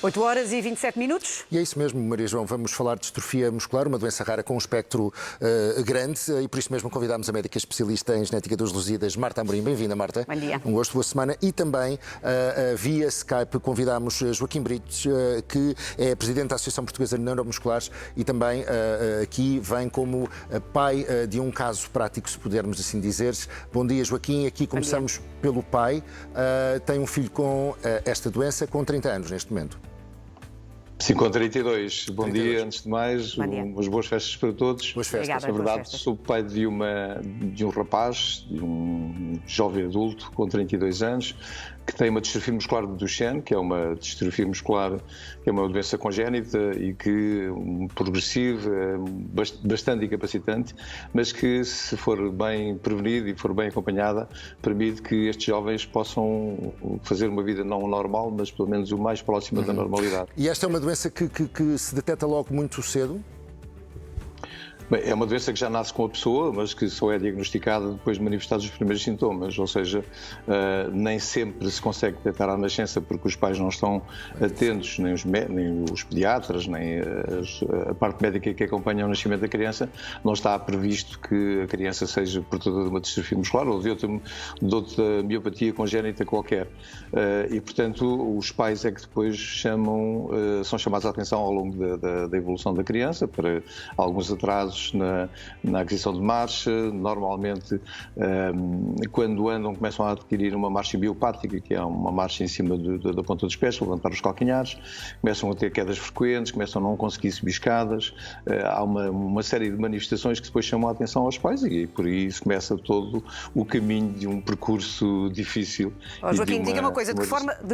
8h27. E é isso mesmo, Maria João. Vamos falar de distrofia muscular, uma doença rara com um espectro grande, e por isso mesmo convidámos a médica especialista em genética dos Lusíadas, Marta Amorim. Bem-vinda, Marta. Bom dia. Um gosto, boa semana. E também, via Skype, convidámos Joaquim Brites, que é presidente da Associação Portuguesa de Neuromusculares e também aqui vem como pai de um caso prático, se pudermos assim dizer. Bom dia, Joaquim. Aqui começamos pelo pai. Tem um filho com esta doença, com 30 anos neste momento. Sim, com 32. Bom 32. dia, antes de mais, umas boas festas para todos. Boas festas. Obrigada. Na verdade, sou pai de um rapaz, de um jovem adulto com 32 anos, que tem uma distrofia muscular do Duchenne, que é uma distrofia muscular, que é uma doença congénita e que progressiva, bastante incapacitante, mas que, se for bem prevenida e for bem acompanhada, permite que estes jovens possam fazer uma vida não normal, mas pelo menos o mais próxima da normalidade. E esta é uma doença que se detecta logo muito cedo? Bem, é uma doença que já nasce com a pessoa, mas que só é diagnosticada depois de manifestados os primeiros sintomas, ou seja, nem sempre se consegue detectar à nascença porque os pais não estão atentos, nem os pediatras, nem a parte médica que acompanha o nascimento da criança, não está previsto que a criança seja portadora de uma distrofia muscular ou de outra miopatia congénita qualquer. E, portanto, os pais é que depois são chamados a atenção ao longo da evolução da criança para alguns atrasos na aquisição de marcha. Normalmente, quando andam, começam a adquirir uma marcha biopática, que é uma marcha em cima da ponta dos pés, levantar os calcanhares, começam a ter quedas frequentes, começam a não conseguir subir escadas. Há uma série de manifestações que depois chamam a atenção aos pais e por isso começa todo o caminho de um percurso difícil. Joaquim, diga uma coisa, de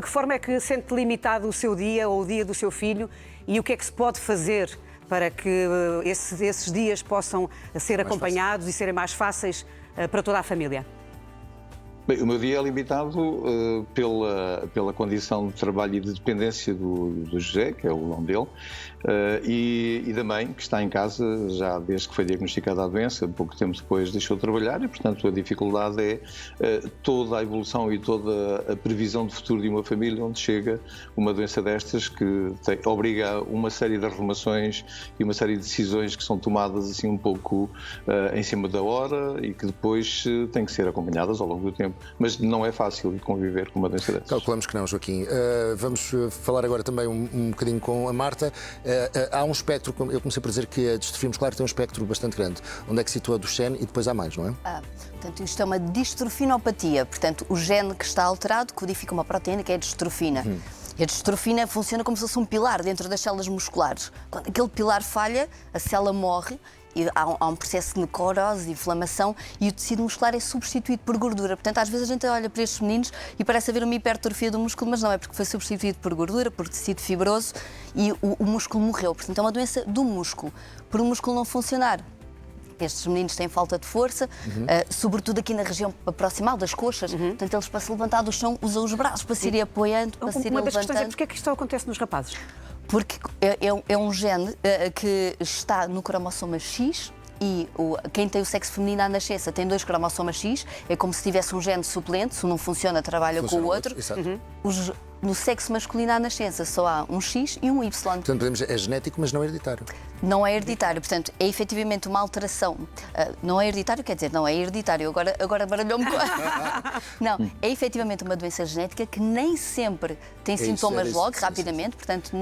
que forma é que sente limitado o seu dia ou o dia do seu filho e o que é que se pode fazer para que esses dias possam ser acompanhados e serem mais fáceis para toda a família? Bem, o meu dia é limitado pela condição de trabalho e de dependência do José, que é o nome dele, e da mãe, que está em casa já desde que foi diagnosticada a doença. Pouco tempo depois deixou de trabalhar e, portanto, a dificuldade é toda a evolução e toda a previsão de futuro de uma família onde chega uma doença destas que obriga a uma série de arrumações e uma série de decisões que são tomadas assim um pouco em cima da hora e que depois têm que ser acompanhadas ao longo do tempo. Mas não é fácil conviver com uma doença dessas. Calculamos que não, Joaquim. Vamos falar agora também um bocadinho com a Marta. Há um espectro, eu comecei por dizer que a distrofia muscular tem um espectro bastante grande. Onde é que se situa a Duchenne e depois há mais, não é? Portanto, isto é uma distrofinopatia. Portanto, o gene que está alterado codifica uma proteína que é a distrofina. E a distrofina funciona como se fosse um pilar dentro das células musculares. Quando aquele pilar falha, a célula morre. E há um processo de necrose, de inflamação, e o tecido muscular é substituído por gordura. Portanto, às vezes a gente olha para estes meninos e parece haver uma hipertrofia do músculo, mas não é, porque foi substituído por gordura, por tecido fibroso, e o músculo morreu. Portanto, é uma doença do músculo. Por o músculo não funcionar, estes meninos têm falta de força, sobretudo aqui na região proximal das coxas. Portanto, eles, para se levantar do chão, usam os braços para se irem apoiando, para se irem Uma das questões é levantando. porque é que isto acontece nos rapazes? Porque é um gene que está no cromossoma X e quem tem o sexo feminino à nascença tem 2 cromossomas X, é como se tivesse um gene suplente, se um não funciona, trabalha com o outro. No sexo masculino à nascença só há um X e um Y. Portanto, é genético, mas não é hereditário. Não é hereditário, portanto, é efetivamente uma alteração. Não é hereditário, quer dizer, não é hereditário. Agora baralhou-me. Não, é efetivamente uma doença genética que nem sempre tem sintomas logo, rapidamente, portanto,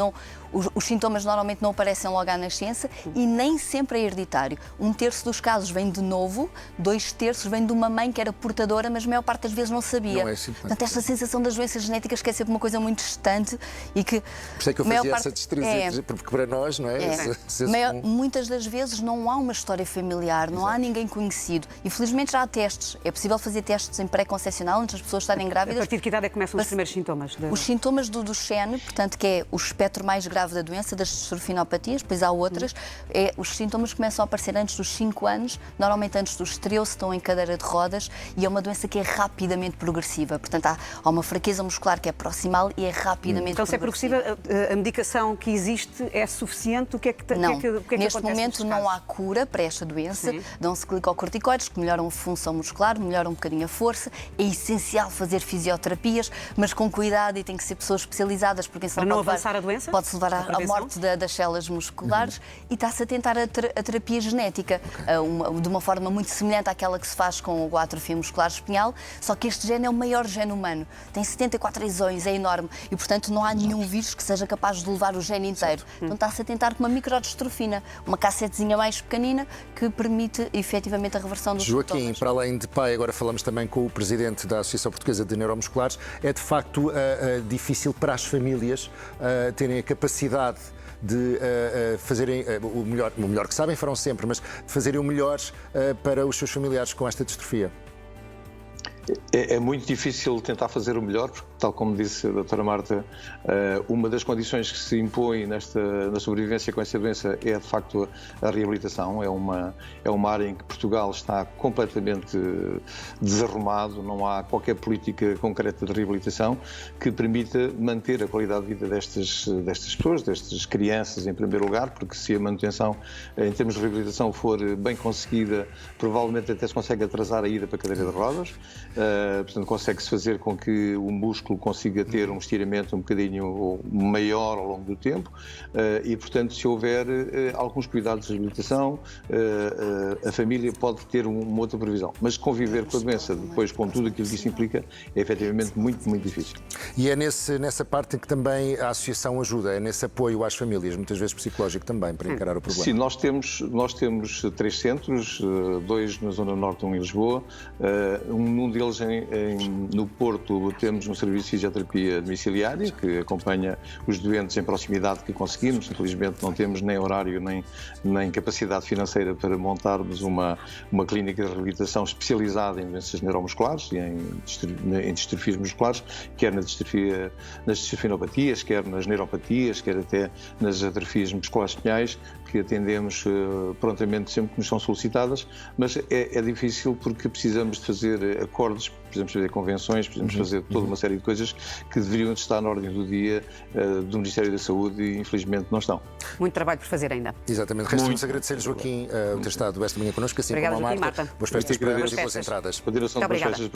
os sintomas normalmente não aparecem logo à nascença e nem sempre é hereditário. 1/3 dos casos vem de novo, 2/3 vem de uma mãe que era portadora, mas a maior parte das vezes não sabia. Não é assim, portanto, esta sensação das doenças genéticas que é sempre uma coisa muito distante e que... Por isso é que eu fazia essa distinção, porque para nós, não é? Muitas das vezes não há uma história familiar, não há ninguém conhecido. E felizmente já há testes. É possível fazer testes em pré-concepcional antes das pessoas estarem grávidas. A partir de que idade é que começam os primeiros sintomas? Os sintomas do Duchenne, portanto, que é o espectro mais grave da doença, das distrofinopatias, depois há outras, os sintomas começam a aparecer antes dos 5 anos, normalmente antes dos 13, estão em cadeira de rodas, e é uma doença que é rapidamente progressiva. Portanto, há uma fraqueza muscular que é proxima mal e é rapidamente Então, se é progressiva, a medicação que existe é suficiente? O que é que, Não, o que é que neste acontece momento nestes não casos? há cura para esta doença. Sim. Dão-se glicocorticoides que melhoram a função muscular, melhoram um bocadinho a força. É essencial fazer fisioterapias, mas com cuidado, e tem que ser pessoas especializadas, porque senão Para não pode avançar a doença? pode-se levar A à prevenção? morte das células musculares. E está-se a tentar a terapia genética, de uma forma muito semelhante àquela que se faz com a atrofia muscular espinhal, só que este gene é o maior gene humano. Tem 74 exões, é enorme, e portanto não há nenhum vírus que seja capaz de levar o gene inteiro. Então está-se a tentar com uma microdistrofina, uma cassetezinha mais pequenina que permite efetivamente a reversão dos Joaquim, sintomas. para além de pai, agora falamos também com o presidente da Associação Portuguesa de Neuromusculares, é de facto difícil para as famílias terem a capacidade de fazerem o melhor que sabem, farão sempre, mas de fazerem o melhor para os seus familiares com esta distrofia. É muito difícil tentar fazer o melhor, porque, tal como disse a doutora Marta, uma das condições que se impõe na sobrevivência com essa doença é, de facto, a reabilitação. É uma área em que Portugal está completamente desarrumado, não há qualquer política concreta de reabilitação que permita manter a qualidade de vida destas pessoas, destas crianças, em primeiro lugar, porque se a manutenção, em termos de reabilitação, for bem conseguida, provavelmente até se consegue atrasar a ida para a cadeira de rodas. Portanto, consegue-se fazer com que o músculo consiga ter um estiramento um bocadinho maior ao longo do tempo e, portanto, se houver alguns cuidados de reabilitação, a família pode ter uma outra previsão. Mas conviver com a doença, depois com tudo aquilo que isso implica, é efetivamente muito, muito difícil. E é nessa parte em que também a associação ajuda, é nesse apoio às famílias, muitas vezes psicológico também, para encarar o problema. Sim, nós temos 3 centros, 2 na Zona Norte, 1 em Lisboa, num deles no Porto temos um serviço de fisioterapia domiciliária que acompanha os doentes em proximidade que conseguimos. Infelizmente não temos nem horário nem capacidade financeira para montarmos uma clínica de reabilitação especializada em doenças neuromusculares e em distrofias musculares, quer nas distrofinopatias, quer nas neuropatias, quer até nas atrofias musculares espinhais, que atendemos prontamente sempre que nos são solicitadas, mas é difícil porque precisamos de fazer acordos, precisamos fazer convenções, precisamos fazer toda uma série de coisas que deveriam estar na ordem do dia do Ministério da Saúde e infelizmente não estão. Muito trabalho por fazer ainda. Exatamente. Resta-nos agradecer, Joaquim, o ter estado esta manhã connosco, assim Obrigada, como a Joaquim, Marta. Marta. Boas festas para ambas e boas festas. entradas. Continuação de boas festas.